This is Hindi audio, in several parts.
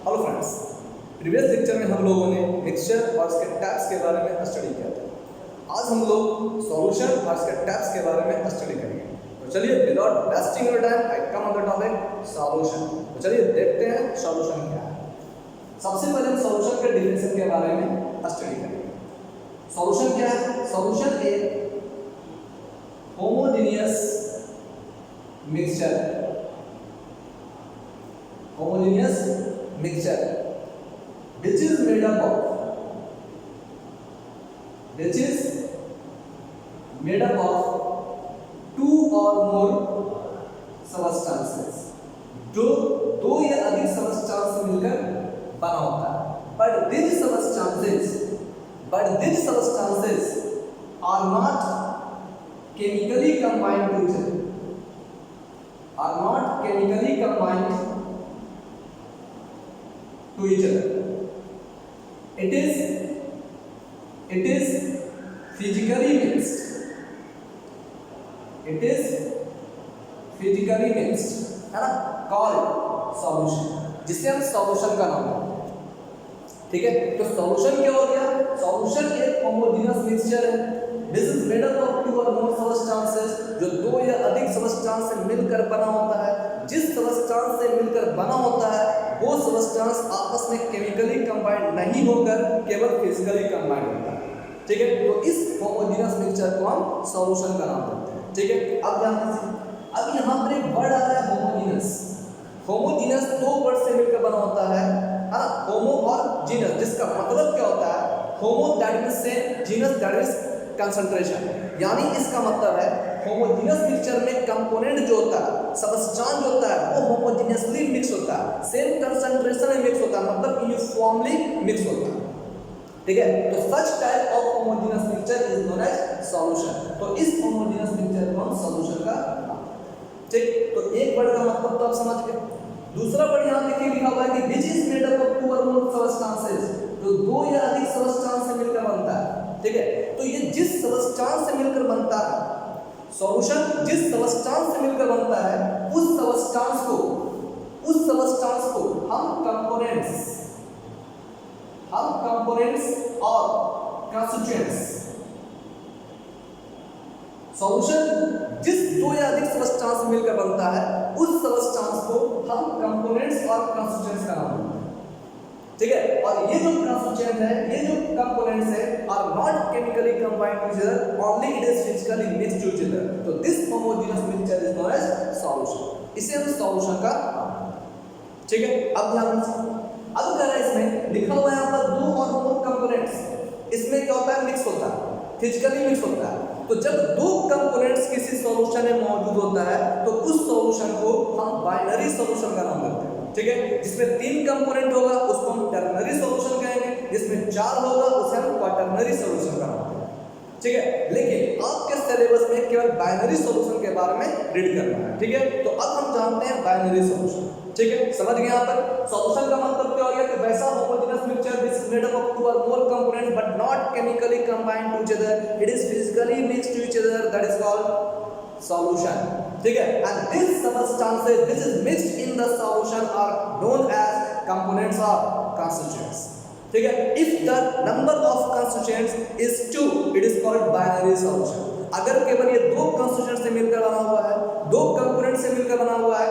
हेलो फ्रेंड्स, प्रीवियस लेक्चर में हम लोगों ने मिक्सचर और इसके टाइप्स के बारे में स्टडी किया था। आज हम लोग सॉल्यूशन और इसके टाइप्स के बारे में स्टडी करेंगे। तो चलिए without wasting your time I come on the topic solution. तो चलिए देखते हैं सॉल्यूशन क्या है। सबसे पहले हम सॉल्यूशन के डेफिनेशन के बारे में स्टडी करेंगे। सॉल्यूशन क्या है? सॉल्यूशन एक होमोजेनियस मिक्सचर है। homogeneous mixture which is made up of two or more substances, जो दो या अधिक सबस्टेंस मिलकर बना होता है। but these substances are not chemically combined to each other, to each other. It is physically mixed. है ना, called solution, जिसे हम सॉल्यूशन का नाम देते हैं। ठीक है, तो सॉल्यूशन क्या हो गया? सॉल्यूशन एक होमोजेनियस मिक्सचर है। This is made up of two or more substances, जो दो या अधिक सबस्टेंस से मिलकर बना होता है। जिस सबस्टेंस से मिलकर बना होता है वो सबस्टेंस आपस में केमिकली कंबाइंड नहीं होकर केवल फिजिकली कंबाइंड होता है। ठीक है, तो इस होमोजेनियस मिक्सचर को हम सॉल्यूशन का नाम देते हैं। ठीक है, अब यहाँ पर एक वर्ड आ रहा है होमोजेनियस। होमोजेनियस दो वर्ड से मिलकर बना होता है ना, होमो और जीनस, जिसका मतलब क्या होता है? Homo that means same, genus that means concentration. यानी इसका मतलब है होमोजेनियस मिक्सचर में कंपोनेंट जो होता है, सबस्टेंस जो होता है वो होमोजेनियसली मिक्स होता है, सेम कंसंट्रेशन में मिक्स होता है, मतलब यूनिफॉर्मली मिक्स होता है। ठीक है, तो such type of homogeneous mixture is known as solution. तो इस होमोजेनियस मिक्सचर को हम सॉल्यूशन का, ठीक, तो एक वर्ड का मतलब तो आप समझ गए। दूसरा वर्ड यहाँ देखिए लिखा हुआ है कि which is made up of two or more substances, तो दो या अधिक सबस्टेंस से मिलकर बनता है। ठीक है, तो ये जिस सबस्टेंस से मिलकर बनता है, सॉल्यूशन जिस सबस्टेंस से मिलकर बनता है उस सबस्टेंस को हम कंपोनेंट्स और कंस्टिट्यूएंट्स, सॉल्यूशन जिस दो या अधिक सबस्टेंस से मिलकर बनता है उस सबस्टेंस को हम कंपोनेंट्स और कंस्टिट्यूएंट्स का नाम देते हैं। ठीक है, और ये जो कंस्टिट्यूएंट है, ये जो कंपोनेंट्स है are not chemically combined to each other, only it is physically mixed to each other. तो this homogeneous mixture is known as solution. इसे हम सॉल्यूशन का, ठीक है। अब ध्यान से, अब कह रहा है इसमें लिखा हुआ है यहाँ पर दो और मोर कंपोनेंट्स, इसमें क्या होता है? मिक्स होता है, फिजिकली मिक्स होता है। तो जब दो कंपोनेंट्स किसी सॉल्यूशन में मौजूद होता है तो उस सॉल्यूशन को हम बाइनरी सॉल्यूशन का नाम देते हैं। ठीक है, जिसमें तीन कंपोनेंट होगा उसको हम टर्नरी सॉल्यूशन कहेंगे, जिसमें चार होगा उसे हम क्वाटर्नरी सॉल्यूशन का नाम देंगे। ठीक है, लेकिन आपके सिलेबस में केवल बाइनरी सॉल्यूशन के बारे में रीड करना है। ठीक है, तो अब हम जानते हैं बाइनरी सॉल्यूशन। ठीक है, समझ गए? यहाँ पर सॉल्यूशन का मतलब क्या हो गया कि वैसा homogeneous mixture which is made up of two और more components but not chemically combined to each other, it is physically mixed to each other, that is called solution. ठीक है, and this substances which is mixed in the solution are known as components और कंस्टिट्यूएंट्स। ठीक है, if the number of constituents is 2 it is called binary solution. अगर केवल ये दो कंस्टिट्यूएंट से मिलकर बना हुआ है, दो कंपोनेंट से मिलकर बना हुआ है,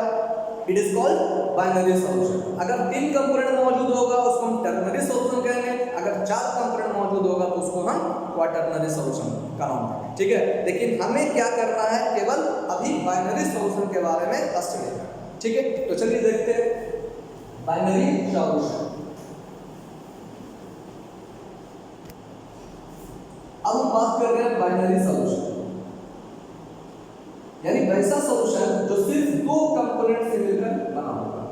it is called binary solution. अगर तीन कंपोनेंट मौजूद होगा उसको हम टर्नरी सॉल्यूशन कहेंगे, अगर चार कंपोनेंट मौजूद होगा तो उसको हम क्वाटर्नरी सॉल्यूशन का नाम देंगे। ठीक है, लेकिन हमें क्या करना है? केवल अभी बाइनरी सॉल्यूशन के बारे में स्टडी करना है। ठीक है, तो चलिए देखते हैं बाइनरी सॉल्यूशन। अब हम बात कर रहे हैं बाइनरी सॉल्यूशन, यानी वैसा सॉल्यूशन जो सिर्फ दो कंपोनेंट से मिलकर बना होगा,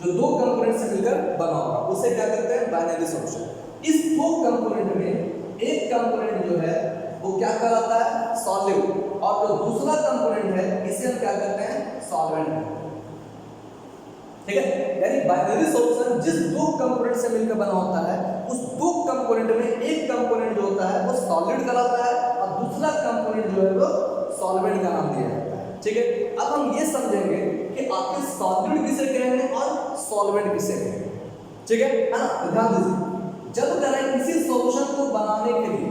जो दो कंपोनेंट से मिलकर बना होगा उसे क्या कहते हैं? Binary solution. इस दो कंपोनेंट में एक कंपोनेंट जो है वो क्या कहलाता है? सॉल्यूट, और जो दूसरा कंपोनेंट है इसे हम क्या कहते हैं? सॉल्वेंट। ठीक है, यानी बाइनरी सॉल्यूशन जिस दो कंपोनेंट से मिलकर बना होता है उस दो कंपोनेंट में एक कंपोनेंट जो होता है वो सॉलिड कहलाता है और दूसरा कंपोनेंट जो है वो सॉल्वेंट का नाम दिया जाता है। ठीक है, अब हम ये समझेंगे कि आखिर सॉलिड किसे कहेंगे और सॉल्वेंट किसे कहते हैं, ठीक है ना। ध्यान दीजिए, जब करें किसी सॉल्यूशन को बनाने के लिए,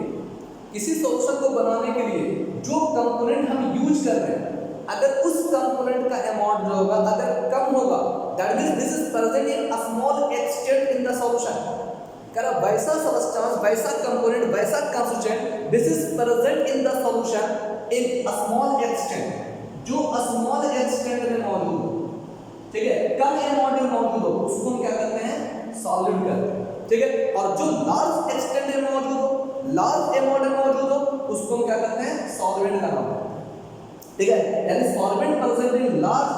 किसी सॉल्यूशन को बनाने के लिए जो कंपोनेंट हम यूज कर रहे हैं, अगर उस कंपोनेंट का अमाउंट जो होगा अगर कम होगा, that means this is present in a small extent in the solution. करा वैसा सब्सटेंस, वैसा कंपोनेंट, वैसा constituent this is present in the solution in a small extent, जो स्मॉल एक्सटेंट में मौजूद हो, ठीक है, कम अमाउंट में मौजूद हो, उसको हम क्या करते हैं, सॉल्वेंट करते हैं, ठीक है। और जो लार्ज एक्सटेंट में मौजूद हो, लार्ज अमाउंट में मौजूद हो, उसको हम क्या करते हैं, सॉल्वेंट का नाम देते हैं, ठीक है। यानी solvent present in large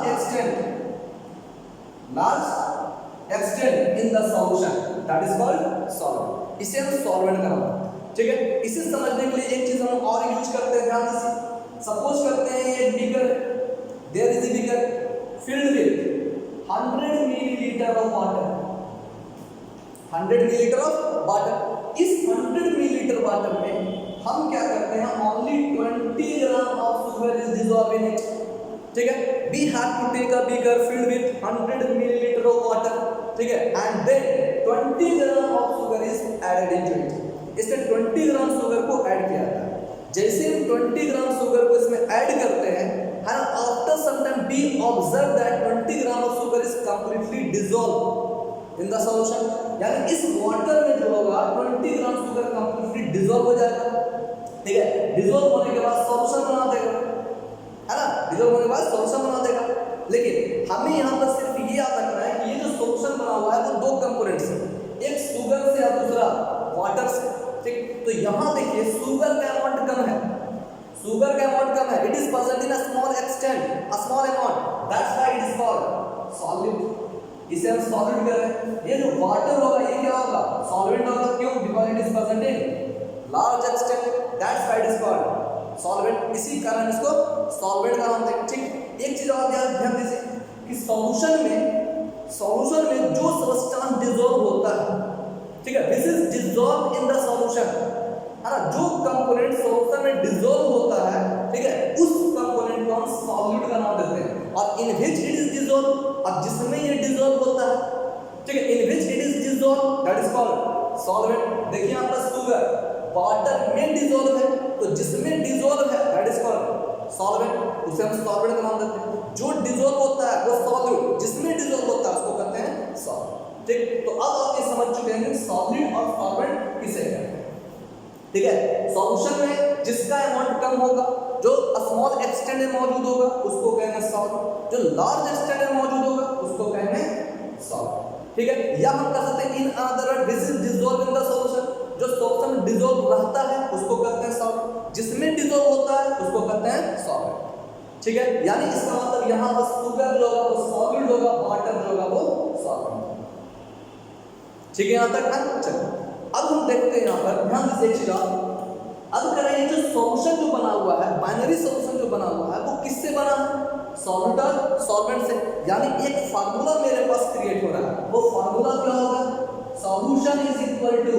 extent in the solution, that is called solvent. इसे हम सॉल्वेंट का नाम देते हैं, ठीक है। इसे समझने के लिए एक चीज हम और यूज करते हैं, ध्यान दीजिए। सपोज करते हैं ये beaker, there is a beaker filled with 100 milliliter of water, 100 milliliter of water। इस 100 milliliter water में हम क्या करते हैं, only 20 gram of sugar is dissolved in it, ठीक है। We have to take a beaker filled with 100 milliliter of water, ठीक है, and then 20 gram of sugar is added into it। इसमें 20 ग्राम शुगर को ऐड किया जाता है। जैसे हम 20 ग्राम शुगर को इसमें ऐड करते हैं, है ना, after some time we observe that 20 gram of sugar is completely dissolve in the solution. यानी इस वाटर में जो होगा 20 ग्राम शुगर कंप्लीटली डिसॉल्व हो जाएगा, ठीक है। डिसॉल्व होने के बाद सॉल्यूशन बना देगा, है ना, डिसॉल्व होने के बाद सॉल्यूशन बना देगा। लेकिन हमें यहाँ पर सिर्फ ये याद रखना है कि ये जो सॉल्यूशन बना हुआ है वो दो कंपोनेंट्स है, एक शुगर से और दूसरा वाटर से, ठीक। तो यहाँ देखिए शुगर का अमाउंट कम है, शुगर का अमाउंट कम है, it is present in a small extent, a small amount, that's why it is called solid. इसे हम सॉलिड कर रहे हैं। ये जो वाटर होगा ये क्या होगा, सॉल्वेंट होगा, क्यों, because it is present in large extent, that's why it is called solvent. इसी कारण इसको सॉल्वेंट का नाम देते हैं, ठीक। एक चीज और ध्यान दीजिए कि सॉल्यूशन में जो सब्सटेंस डिसॉल्व होता है, ठीक है, this is dissolve in the solution, है ना। जो कंपोनेंट सॉल्यूशन में डिसॉल्व होता है, ठीक है, उस कंपोनेंट को हम सॉल्यूट का नाम देते हैं। और in which it is dissolve, और जिसमें ये डिसॉल्व होता है, ठीक है, in which it is dissolve, that is called solvent. देखिए यहाँ पर शुगर वाटर में डिसॉल्व है, तो जिसमें डिसॉल्व है दैट इज कॉल्ड सॉल्वेंट, उसे हम सॉल्वेंट का नाम देते हैं। जो डिसॉल्व होता है वो सॉल्यूट, जिसमें डिसॉल्व होता है उसको कहते हैं सॉल्वेंट, ठीक। तो अब आप ये समझ चुके हैं सॉलिड और सॉल्वेंट किसे कहते हैं, ठीक है। सॉल्यूशन में जिसका अमाउंट कम होगा, जो स्मॉल एक्सटेंट में मौजूद होगा, उसको कहेंगे सॉल्ट, जो लार्ज एक्सटेंट में मौजूद होगा उसको कहेंगे सॉल्ट, ठीक है। या हम कह सकते हैं in other word this is dissolve in the solution, जो सॉल्यूशन में डिसॉल्व रहता है उसको कहते हैं सॉल्ट, जिसमें डिसॉल्व होता है उसको कहते हैं सॉल्वेंट, ठीक है। यानी इसका मतलब यहाँ पर शुगर जो होगा वो सॉलिड होगा, वाटर जो होगा वो सॉल्वेंट, ठीक है। यहाँ तक चलो अब हम देखते हैं, यहाँ पर ध्यान दीजिए चीज। अब करें ये जो सॉल्यूशन जो बना हुआ है, बाइनरी सॉल्यूशन जो बना हुआ है वो किससे बना है, सॉल्वेंट और सॉल्वेंट से। यानी एक फार्मूला मेरे पास क्रिएट हो रहा है, वो फार्मूला क्या होगा, solution is equal to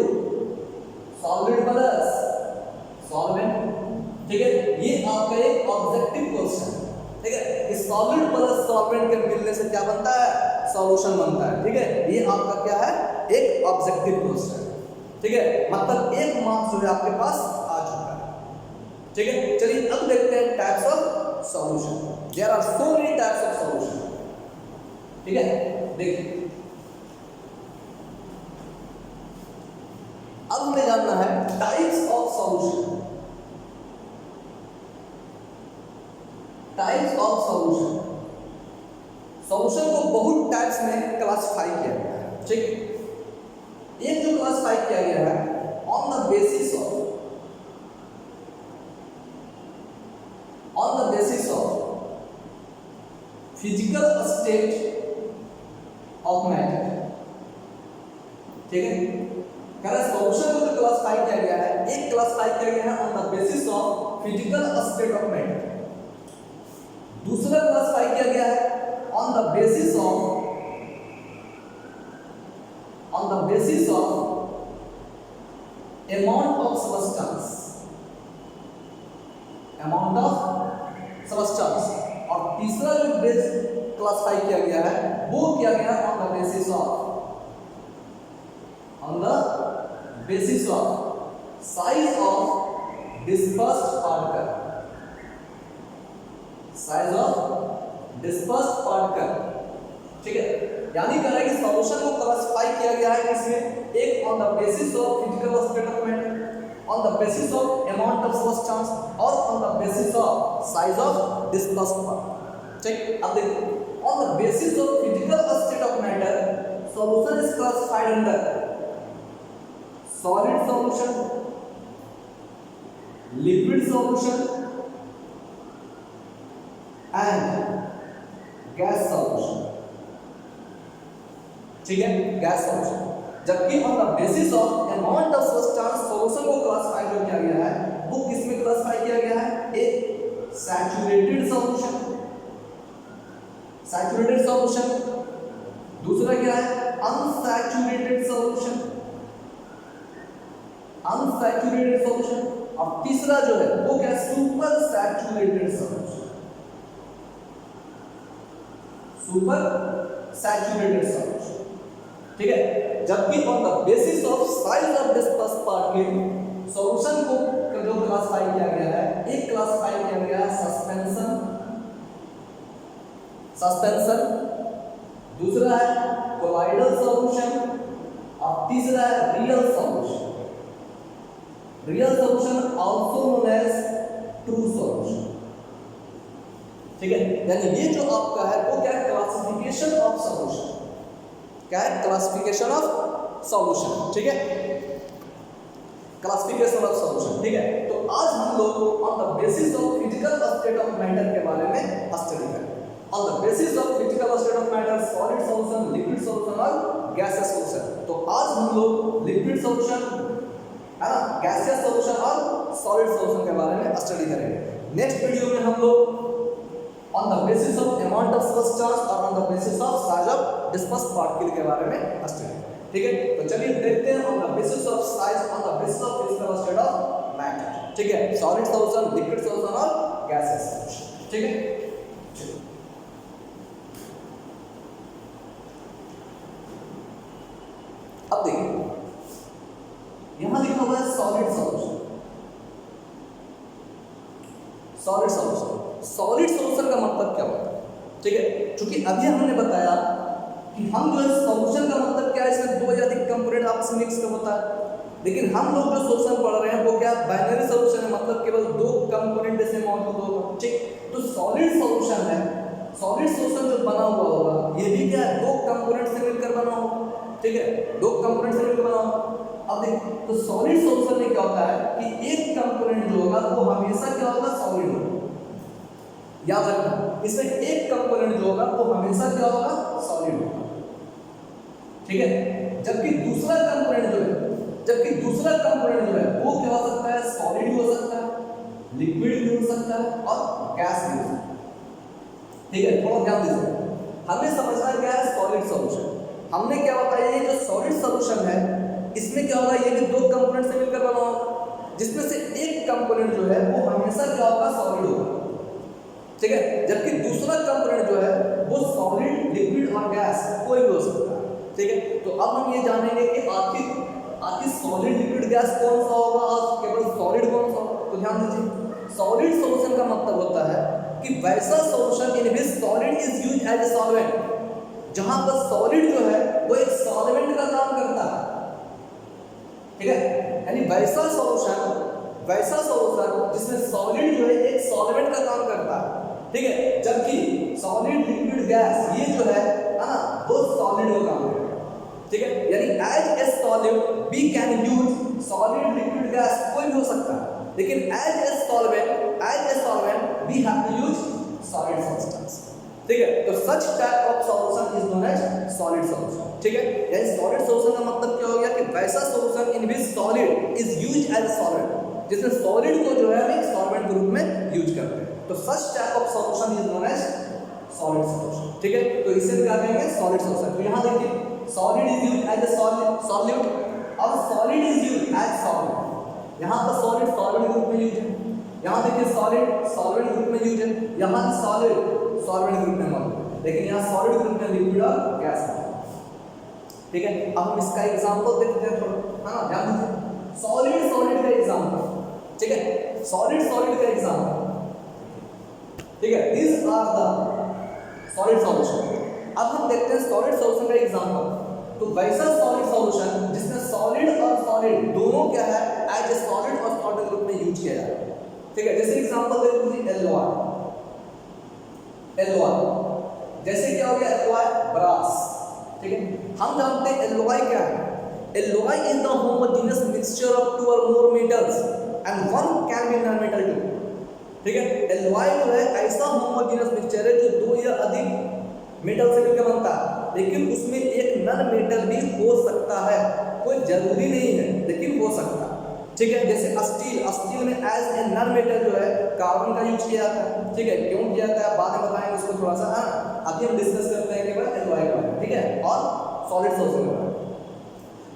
solid plus solvent, ठीक है। ये आपका एक ऑब्जेक्टिव क्वेश्चन है, ठीक है, कि सॉलिड प्लस सॉल्वेंट के मिलने से क्या बनता है, सॉल्यूशन बनता है, ठीक है। ये आपका क्या है, एक ऑब्जेक्टिव क्वेश्चन, ठीक है। मतलब एक मार्क्स जो है आपके पास आ चुका है, ठीक है। चलिए अब देखते हैं types of solution. There are so many types of solution, ठीक है। देखिए अब हमें जानना है types of solution. Types of solution, solution को बहुत टाइप्स में क्लासिफाई किया गया है, ठीक। एक जो क्लासिफाई किया गया है on the basis of physical state of matter, ठीक है। सॉल्यूशन को जो क्लासिफाई किया गया है, एक क्लासिफाई किया गया है on the basis of physical state of matter, दूसरा क्लासिफाई किया गया है on the basis of amount of substance, और तीसरा जो बेस क्लासिफाई किया गया है वो किया गया on the basis size of dispersed particle, size of dispersed particle, ठीक है। यानी कह रहा है कि सॉल्यूशन को क्लासिफाई किया गया है किसमें, एक on the basis of physical state of matter, on the basis of amount of substance और on the basis of size of dispersed particle, ठीक। अब देखो on the basis of physical state of matter solution is classified under solid solution, liquid solution and gas solution, ठीक है, गैस सॉल्यूशन। जबकि on the basis of amount of substance solution को क्लासिफाई किया गया है, वो किस में क्लासिफाई किया गया है, एक सैचुरेटेड सॉल्यूशन, सैचुरेटेड सॉल्यूशन, दूसरा क्या है अनसैचुरेटेड सॉल्यूशन, अनसैचुरेटेड सॉल्यूशन, और तीसरा जो है वो क्या super saturated solution, super saturated solution, ठीक है। जबकि on the basis of size of dispersed particle solution को जो क्लासिफाई किया गया है, एक क्लासिफाई किया गया है सस्पेंशन, सस्पेंशन, दूसरा है कोलाइडल सॉल्यूशन और तीसरा है real solution, real solution also known as true solution, ठीक है। यानी ये जो आपका है वो क्या है क्लासिफिकेशन ऑफ सॉल्यूशन, क्या है क्लासिफिकेशन ऑफ सॉल्यूशन, ठीक है, क्लासिफिकेशन ऑफ सॉल्यूशन, ठीक है। तो आज हम लोग on the basis of physical state of matter के बारे में स्टडी करेंगे। On the basis of physical state of matter solid solution, liquid solution और गैसियस सॉल्यूशन। तो आज हम लोग लिक्विड सॉल्यूशन है ना, गैसियस सॉल्यूशन और सॉलिड सॉल्यूशन के बारे में स्टडी करेंगे। नेक्स्ट वीडियो में हम लोग on the basis of amount of substance और on the basis of size of dispersed particle के बारे में स्टडी, ठीक है। तो चलिए देखते हैं on the basis of size, on the basis of physical state of matter, ठीक है, सॉलिड सॉल्यूशन, लिक्विड सॉल्यूशन और गैसियस सॉल्यूशन, ठीक है। अब देखिए यहां लिखा हुआ है solid solution, solid solution, solid solution का मतलब क्या होता है, ठीक है। क्योंकि अभी हमने बताया कि हम जो है सॉल्यूशन का मतलब क्या है, इसमें दो या अधिक कंपोनेंट आपस में मिक्स होता है, लेकिन हम लोग जो सॉल्यूशन पढ़ रहे हैं वो क्या बाइनरी सॉल्यूशन है, मतलब केवल दो कंपोनेंट जैसे मौजूद होगा, ठीक। तो सॉलिड सॉल्यूशन है, सॉलिड सॉल्यूशन जो बना हुआ होगा ये भी क्या है दो कंपोनेंट से मिलकर बना होगा, ठीक है, दो कंपोनेंट से मिलकर बना होगा। अब देखिए तो सॉलिड सॉल्यूशन में क्या होता है कि एक कंपोनेंट जो होगा वो हमेशा क्या होगा सॉलिड होगा, याद रखना इसमें एक कंपोनेंट जो होगा वो हमेशा क्या होगा सॉलिड होगा, ठीक है। जबकि दूसरा कंपोनेंट जो है वो क्या हो सकता है सॉलिड भी हो सकता है, लिक्विड भी हो सकता है और गैस भी हो सकता है, ठीक है। थोड़ा ध्यान दीजिए, हमें समझना क्या है सॉलिड सॉल्यूशन। हमने क्या बताया ये जो सॉलिड सॉल्यूशन है इसमें क्या होगा, ये भी दो कंपोनेंट से मिलकर बना होगा, जिसमें से एक कंपोनेंट जो है वो हमेशा क्या होगा सॉलिड होगा, ठीक है। जबकि दूसरा कंपोनेंट जो है वो सॉलिड, लिक्विड और गैस कोई भी हो सकता है, ठीक है। तो अब हम ये जानेंगे कि आखिर सॉलिड, लिक्विड, गैस कौन सा होगा और केवल सॉलिड कौन सा होगा। तो ध्यान दीजिए सॉलिड सॉल्यूशन का मतलब होता है कि वैसा solution in which solid is used as a solvent, जहां पर सॉलिड जो है वो एक सॉल्वेंट का काम करता है, ठीक है। यानी वैसा सॉल्यूशन जिसमें सॉलिड जो है एक सॉल्वेंट का काम करता है, ठीक है। जबकि सॉलिड, लिक्विड, गैस ये जो है ना वो सॉलिड का काम करता है, ठीक है। यानी as a solid we can use solid, liquid, gas कोई भी हो सकता है, लेकिन as a solvent we have to use solid substance, ठीक है। तो such type of solution is known as solid solution, ठीक है। यानी सॉलिड सॉल्यूशन का मतलब क्या हो गया कि वैसा solution in which solid is used as a solvent, जिसमें सॉलिड को जो है हम एक सॉल्वेंट के रूप में यूज करते हैं। तो such type of solution is known as solid solution, ठीक है। तो इसे क्या कहेंगे सॉलिड सॉल्यूशन। तो यहां देखिए solid is used as a solute और solid is used as solvent. यहां पर सॉलिड सॉल्वेंट ग्रुप में यूज है, यहां देखिए सॉलिड सॉल्वेंट ग्रुप में यूज है, यहां सॉलिड सॉल्वेंट ग्रुप में मौजूद है, लेकिन यहां सॉलिड ग्रुप में लिक्विड और गैस है, ठीक है, अब हम इसका एग्जांपल देखते हैं थोड़ा, है ना, ध्यान दीजिए। सॉलिड सॉलिड का एग्जांपल, ठीक है, सॉलिड सॉलिड का एग्जांपल, ठीक है, these are the solid solution. अब हम देखते हैं सॉलिड सॉल्यूशन का एग्जांपल। तो वैसा सॉलिड सॉल्यूशन जिसमें सॉलिड और सॉलिड दोनों क्या है, एज ए सॉलिड और सॉलिड ग्रुप में यूज किया जाता है, ठीक है। जैसे एग्जांपल देख लीजिए एल्लोय, एल्लोय जैसे क्या हो गया, एल्लोय ब्रास, ठीक है। हम जानते हैं एल्लोय क्या है, alloy is the homogeneous mixture of two और more metals and one can be non metal too, ठीक है। एल्लोय जो है ऐसा होमोजेनियस मिक्सचर है जो दो या अधिक मेटल से मिलकर बनता है, लेकिन उसमें एक नॉन मेटल भी हो सकता है, कोई जरूरी नहीं है लेकिन हो सकता है, ठीक है। जैसे स्टील, स्टील में एज ए नॉन मेटल जो है कार्बन का यूज किया जाता है, ठीक है। क्यों किया जाता है बाद में बताएंगे उसको थोड़ा सा, हाँ अभी हम डिस्कस करते हैं केवल एल्लोय का, ठीक है, और सॉलिड सॉल्यूशन का।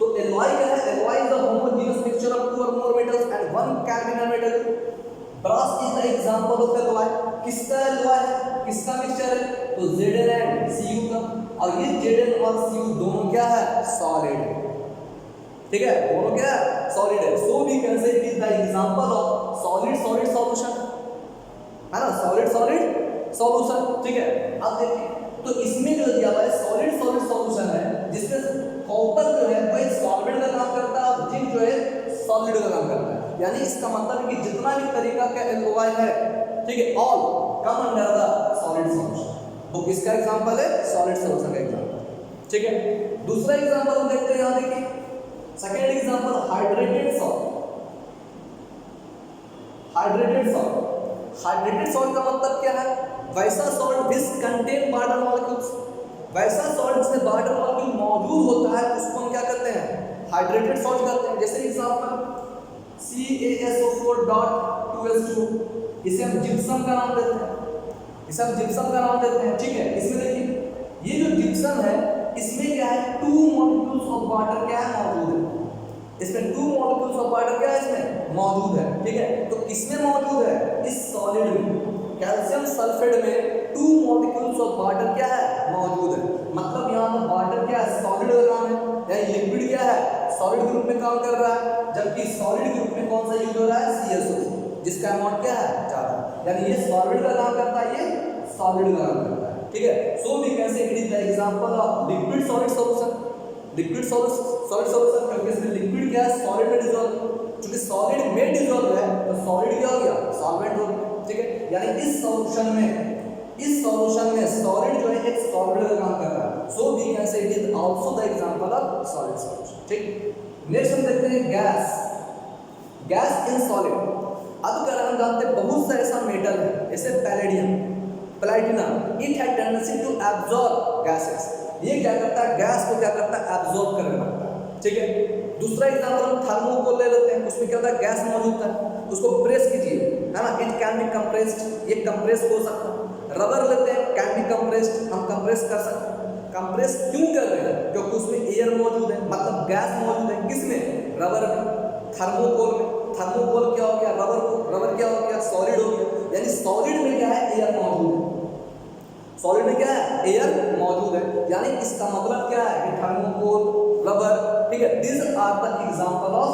तो एल्लोय क्या है, alloy is the homogeneous mixture of two और more metals and one can be non metal. Brass is the example of alloy. किसका एल्लोय है, किसका मिक्सचर है, तो Zn एंड Cu का, और ये Zn और Cu दोनों क्या है, सॉलिड, ठीक है, दोनों क्या है, सॉलिड है। So we can say it is the example of solid solid solution, है ना, सॉलिड सॉलिड सॉल्यूशन, ठीक है। अब देखिए तो इसमें जो दिया हुआ है सॉलिड सॉलिड सॉल्यूशन है, जिसमें कॉपर जो है वो सॉल्वेंट का काम करता है और जिंक जो है सॉलिड का काम करता है। यानी इसका मतलब है कि जितना भी तरीका का एल्लोय है, ठीक है, all come under the solid solution. तो किसका एग्जांपल है, सॉलिड सॉल्यूशन का एग्जांपल, ठीक है। दूसरा एग्जांपल हम देखते हैं, यहां देखिए second example hydrated salt. Hydrated salt, hydrated salt का मतलब क्या है, वैसा salt which contain water molecules, वैसा सॉल्ट जिसमें वाटर मॉलिक्यूल मौजूद होता है उसको हम क्या करते हैं, हाइड्रेटेड सॉल्ट कहते हैं। जैसे एग्जांपल CaSO4.2H2, इसे हम जिप्सम का नाम देते हैं, इसे हम जिप्सम का नाम देते हैं, ठीक है। इसमें देखिए ये जो जिप्सम है इसमें क्या है, 2 मॉलिक्यूल्स ऑफ वाटर क्या है, मौजूद है, इसमें 2 मॉलिक्यूल्स ऑफ वाटर क्या है इसमें मौजूद है, ठीक है। तो किसमें मौजूद है, इस सॉलिड में, कैल्शियम सल्फेट में 2 मॉलिक्यूल्स ऑफ वाटर क्या है, मौजूद है। मतलब यहाँ पर वाटर क्या है, सॉलिड का काम है, यानी लिक्विड क्या है, सॉलिड ग्रुप में काम कर रहा है, जबकि सॉलिड ग्रुप में कौन सा यूज हो रहा है, CaSO, जिसका अमाउंट क्या है, ज्यादा, यानी ये सॉलिड का काम करता है, ये सॉलिड का काम करता है, ठीक है। So we can say it is the example of liquid solid solution, liquid solid solution, क्योंकि इसमें लिक्विड क्या है, सॉलिड में डिसॉल्व, क्योंकि सॉलिड में डिसॉल्व है तो सॉलिड क्या हो गया, सॉल्वेंट हो गया, ठीक है। यानी इस सॉल्यूशन में सॉलिड जो है एक सॉलिड का काम कर रहा है। So we can say it is also the example of solid solution, ठीक। नेक्स्ट हम देखते हैं गैस, गैस इन सॉलिड। अब क्या हम जानते हैं बहुत सा ऐसा मेटल है जैसे palladium, platinum, it has tendency to absorb gases, ये क्या करता है, गैस को क्या करता है, एब्जॉर्ब करने लगता है, ठीक है। दूसरा एग्जांपल हम थर्मोकोल ले लेते हैं, उसमें क्या होता है, गैस मौजूद है, उसको प्रेस कीजिए, है ना, इट कैन बी कंप्रेस्ड, ये कंप्रेस हो सकता है। रबर लेते हैं, कैन बी कंप्रेस्ड, हम कंप्रेस कर सकते हैं। कंप्रेस क्यों कर रहे हैं, क्योंकि उसमें एयर मौजूद है, मतलब गैस मौजूद है, किसमें, रबर में, थर्मोकोल में। थर्मोकोल क्या हो गया, रबर क्या हो गया, सॉलिड हो गया, यानी सॉलिड में क्या है, एयर मौजूद है, सॉलिड में क्या है, एयर मौजूद है, यानी इसका मतलब क्या है कि थर्मोकोल, रबर, ठीक है, this are the example of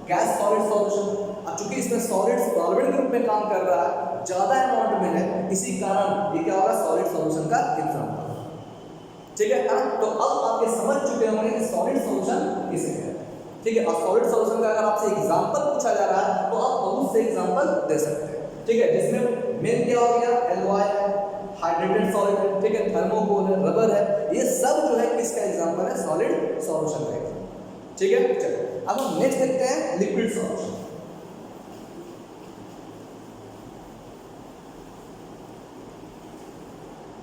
gas solid solution. अब चूंकि इसमें सॉलिड सॉल्वेंट ग्रुप में काम कर रहा है, ज्यादा अमाउंट में है, इसी कारण ये क्या होगा, सॉलिड सॉल्यूशन का एग्जांपल, ठीक है। तो अब आप ये समझ चुके होंगे कि सॉलिड सॉल्यूशन किसे कहते हैं, ठीक है। और सॉलिड सॉल्यूशन का अगर आपसे एग्जांपल पूछा जा रहा है तो आप बहुत से एग्जांपल दे सकते हैं, ठीक है, जिसमें मेन क्या हो गया, एल्लोय है, हाइड्रेटेड सॉलिड है, ठीक है, थर्मोकोल है, रबर है, ये सब जो है किसका एग्जांपल है, सॉलिड सॉल्यूशन का एग्जांपल, ठीक है। चलो अब हम नेक्स्ट देखते हैं लिक्विड सॉल्यूशन।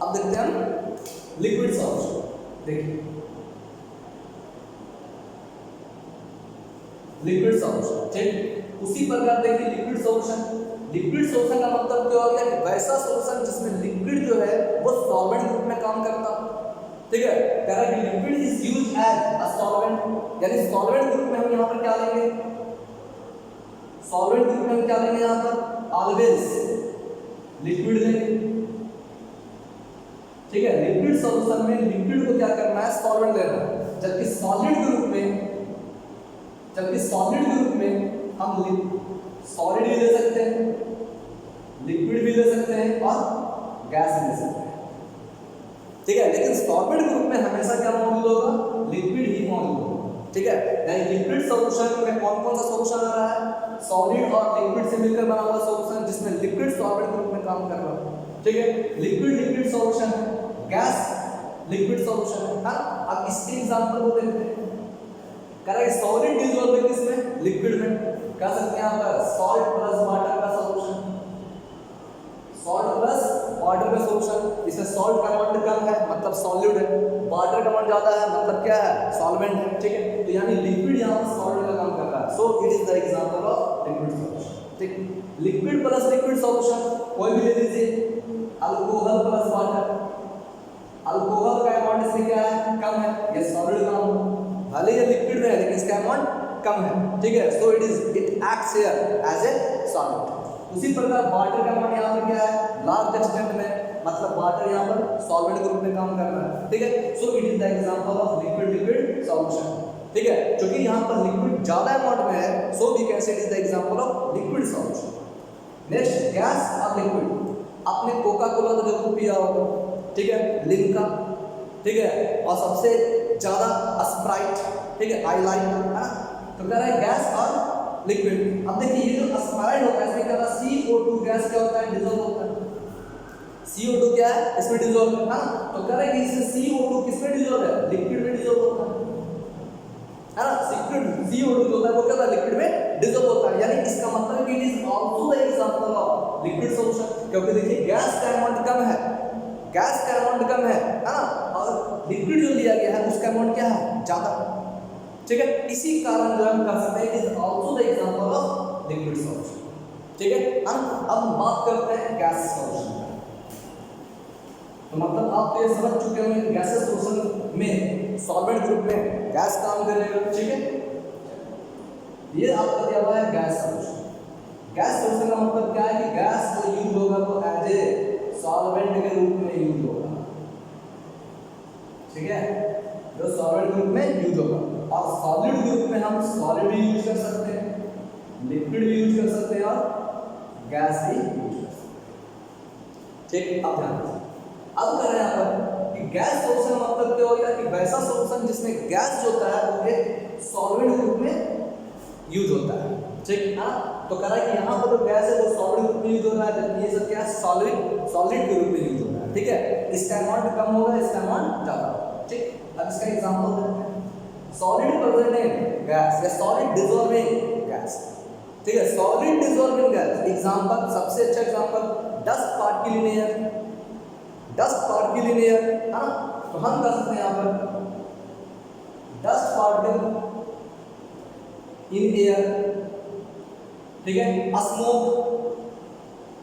अब देखते हैं हम लिक्विड सॉल्यूशन, देखिए लिक्विड सॉल्यूशन, ठीक। उसी प्रकार देखिए लिक्विड सॉल्यूशन, लिक्विड सॉल्यूशन का मतलब क्या हो गया कि वैसा सॉल्यूशन जिसमें लिक्विड जो है वो सॉल्वेंट ग्रुप में काम करता, ठीक है। कह रहा है कि liquid is used as a solvent, यानी सॉल्वेंट ग्रुप में हम यहाँ पर क्या लेंगे, सॉल्वेंट ग्रुप में हम क्या लेंगे, यहाँ पर ऑलवेज लिक्विड लेंगे, ठीक है। लिक्विड सॉल्यूशन में लिक्विड को क्या करना है, सॉल्वेंट लेना है, जबकि सॉलिड ग्रुप में हम सॉलिड भी ले सकते हैं, लिक्विड भी ले सकते हैं और गैस भी ले सकते हैं, ठीक है। लेकिन सॉलिड ग्रुप में हमेशा क्या मौजूद होगा, लिक्विड ही मौजूद होगा, ठीक है। यानी लिक्विड सॉल्यूशन में कौन कौन सा सॉल्यूशन आ रहा है, सॉलिड और लिक्विड से मिलकर बना हुआ सॉल्यूशन, जिसमें लिक्विड सॉलिड ग्रुप में काम कर रहा है, ठीक है। लिक्विड सॉल्यूशन है, गैस लिक्विड सॉल्यूशन है ना। अब इसके एग्जांपल को देखते हैं। कह रहा है सॉलिड डिसॉल्व किसमें, लिक्विड में। कह सकते हैं आप सॉल्ट प्लस वाटर का सॉल्यूशन, सॉल्ट प्लस वाटर का सॉल्यूशन। इसमें सॉल्ट का अमाउंट कम है मतलब सॉल्यूट है, वाटर का अमाउंट ज्यादा है मतलब क्या है, सॉल्वेंट है, ठीक है। तो यानी लिक्विड यहां पर सॉल्ट का काम कर रहा है, so it is the example of liquid solution, ठीक। लिक्विड प्लस लिक्विड सॉल्यूशन कोई भी ले लीजिए, अल्कोहल प्लस वाटर। अल्कोहल का अमाउंट इसमें क्या है, कम है, ये सॉलिड का अमाउंट, भले ये लिक्विड में है लेकिन इसका अमाउंट कम है, ठीक है। So it acts here as a solid. उसी प्रकार वाटर का अमाउंट यहाँ पर क्या है, लार्ज एक्सटेंट में, मतलब वाटर यहाँ पर सॉल्वेंट ग्रुप में काम कर रहा है, ठीक है। So it is the example of liquid solution, ठीक है। क्योंकि यहाँ पर लिक्विड ज्यादा अमाउंट में है, so we can say it is the example of liquid solution. Next, gas और लिक्विड। आपने कोका कोला तो जरूर पिया होगा, ठीक है, लिम्का, ठीक है, और सबसे ज्यादा स्प्राइट, ठीक है, आई लाइक, है ना। तो कह रहा है गैस और लिक्विड। अब देखिए ये जो स्प्राइट होता है इसमें क्या होता है, CO2 गैस क्या होता है, डिसॉल्व होता है। CO2 क्या है, इसमें डिसॉल्व है ना। तो कह रहा है कि इसमें CO2 किसमें डिसॉल्व है, लिक्विड में डिसॉल्व होता है ना। CO2 जो होता है वो क्या होता है, लिक्विड में डिसॉल्व होता है। यानी इसका मतलब है कि it is also the example of liquid solution, क्योंकि देखिए गैस का अमाउंट कम है, ना, और लिक्विड जो लिया गया है उसका अमाउंट क्या है, ज्यादा, ठीक है। इसी कारण जो हम कर सकते हैं it is also the example of liquid solution, ठीक है। अब हम बात करते हैं गैस सॉल्यूशन। तो मतलब आप तो ये समझ चुके होंगे गैस सॉल्यूशन में सॉल्वेंट ग्रुप में गैस काम करेगा, ठीक है। ये आपका दिया हुआ है गैस सॉल्यूशन। गैस सॉल्यूशन का मतलब क्या है कि गैस को यूज होगा तो एज ए सॉल्वेंट के रूप में यूज होगा, ठीक है, जो सॉल्वेंट ग्रुप में यूज होगा। और सॉलिड ग्रुप में हम सॉलिड भी यूज कर सकते हैं, लिक्विड भी यूज कर सकते हैं और गैस भी यूज कर सकते हैं, ठीक। अब ध्यान दीजिए, अब कह रहे हैं यहाँ पर कि गैस सॉल्यूशन मतलब क्या हो गया कि वैसा सॉल्यूशन जिसमें गैस जो होता है वो एक सॉल्वेंट ग्रुप में यूज होता है, ठीक है। तो कह रहा है कि यहाँ पर जो गैस है वो सॉलिड ग्रुप में यूज हो रहा है, जबकि ये सब क्या है, सॉलिड के रूप में यूज हो रहा है, ठीक है। इसका अमाउंट कम होगा, इसका अमाउंट ज्यादा, ठीक। अब इसका एग्जांपल देखते हैं, सॉलिड प्रेजेंट गैस या सॉलिड डिसॉल्विंग गैस, ठीक है। सॉलिड डिसॉल्विंग गैस एग्जांपल, सबसे अच्छा example dust particle in air, है ना। तो हम कर सकते हैं यहाँ पर डस्ट पार्टिकल इन एयर, ठीक है।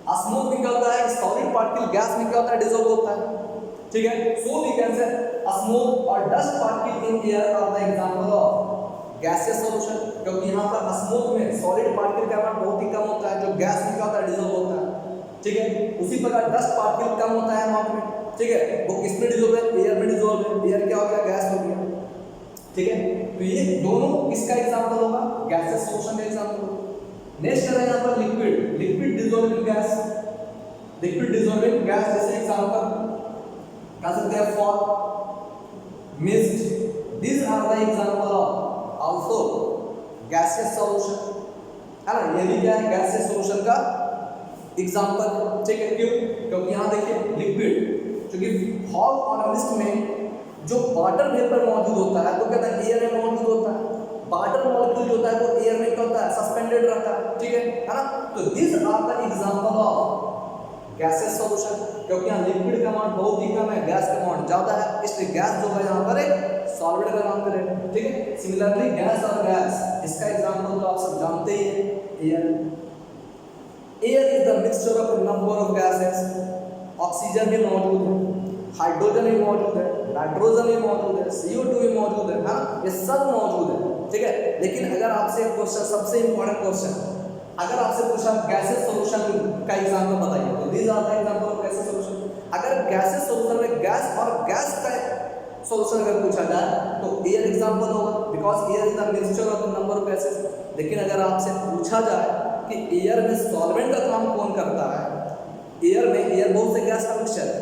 स्मोक में क्या होता है, सॉलिड पार्टिकल गैस में क्या होता है, डिसॉल्व होता है, ठीक है। So we can say smoke और dust particle in air are the example of gaseous solution, क्योंकि यहाँ पर स्मोक में सॉलिड पार्टिकल का अमाउंट बहुत ही कम होता है, जो गैस में क्या होता है, डिसॉल्व होता है, ठीक है। उसी प्रकार डस्ट पार्टिकल कम होता है अमाउंट में, ठीक है, वो किसमें डिसॉल्व है, एयर में डिसॉल्व है। एयर क्या हो गया, गैस हो गया, ठीक है। तो ये दोनों किसका एग्जांपल होगा, गैसियस सॉल्यूशन का एग्जांपल होगा। नेक्स्ट है यहाँ पर लिक्विड डिसॉल्विंग गैस, जैसे एग्जांपल कह सकते हैं fog, mist, these are the example of also gaseous solution, है ना। ये भी क्या है, गैसियस सॉल्यूशन का एग्जांपल, ठीक है। क्यों, क्योंकि यहाँ देखिए लिक्विड, क्योंकि फॉग और मिस्ट में जो वाटर वेपर मौजूद होता है तो कहता है एयर में मौजूद होता है, वाटर मॉलिक्यूल जो होता है वो एयर में क्या होता है, सस्पेंडेड रहता है, ठीक है ना। तो this are the example of gases solution, क्योंकि यहाँ लिक्विड का अमाउंट बहुत ही कम है, गैस का अमाउंट ज्यादा है, इसलिए गैस जो है यहाँ पर एक सॉलिड का काम करेगा, ठीक है। सिमिलरली गैस और गैस, इसका एग्जांपल तो आप सब जानते ही हैं, air is the mixture of number of gases. Oxygen भी मौजूद है, हाइड्रोजन भी मौजूद है, नाइट्रोजन भी मौजूद है, CO2 भी मौजूद है ना, ये सब मौजूद है, ठीक है। लेकिन अगर आपसे क्वेश्चन, सबसे इंपॉर्टेंट क्वेश्चन, अगर आपसे पूछा गैसेस सॉल्यूशन का एग्जांपल बताइए, तो these are the example of gases solution. अगर गैसेस सॉल्यूशन में गैस और गैस का सॉल्यूशन अगर पूछा जाए तो एयर एग्जांपल होगा, because air is the mixture of number of gases. लेकिन अगर आपसे पूछा जाए कि एयर में सॉल्वेंट का काम कौन करता है, एयर बहुत से गैस का मिक्सचर है,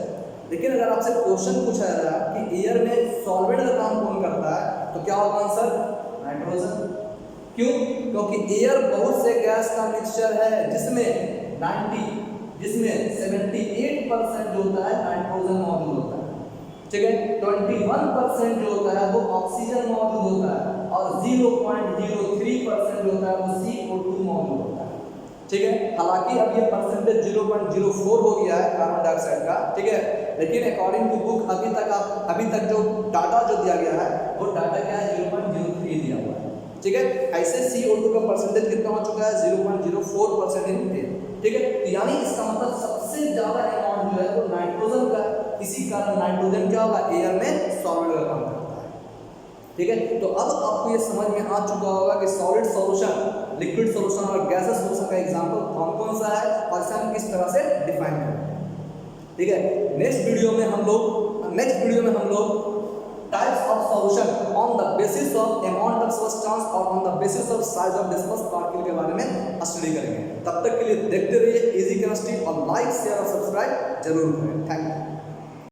लेकिन अगर आपसे क्वेश्चन पूछा जा रहा है कि एयर में सॉल्वेंट का काम कौन करता है, तो क्या होगा आंसर? नाइट्रोजन। क्यों? क्योंकि एयर बहुत से गैस का मिक्सचर है जिसमें 78% जो होता है नाइट्रोजन मौजूद होता है, ठीक है। 21% जो होता है वो ऑक्सीजन मौजूद होता है और 0.03% जो होता है वो CO2 मौजूद होता है, ठीक है। हालांकि अब ये परसेंटेज 0.04 हो गया है कार्बन डाइऑक्साइड का, ठीक है, लेकिन अकॉर्डिंग टू बुक अभी तक जो डाटा जो दिया गया है वो डाटा क्या है? 0.03 दिया हुआ है, ठीक है। ऐसे CO2 का परसेंटेज कितना हो चुका है? 0.04% इन एयर, ठीक है। तो यानी इसका मतलब सबसे ज्यादा अमाउंट जो है वो नाइट्रोजन का है। इसी कारण नाइट्रोजन क्या होगा? एयर में सॉलिड का काम करता है, ठीक है। तो अब आपको ये समझ में आ चुका होगा कि सॉलिड सॉल्यूशन, लिक्विड सॉल्यूशन और गैसेस सॉल्यूशन का एग्जांपल कौन कौन सा है और इसे हम किस तरह से डिफाइन करते हैं, ठीक है। नेक्स्ट वीडियो में हम लोग types of solution on the basis of amount of substance और on the basis of size of disperse particle के बारे में स्टडी करेंगे। तब तक के लिए देखते रहिए इजी केमिस्ट्री और लाइक शेयर और सब्सक्राइब जरूर करें। Thank you.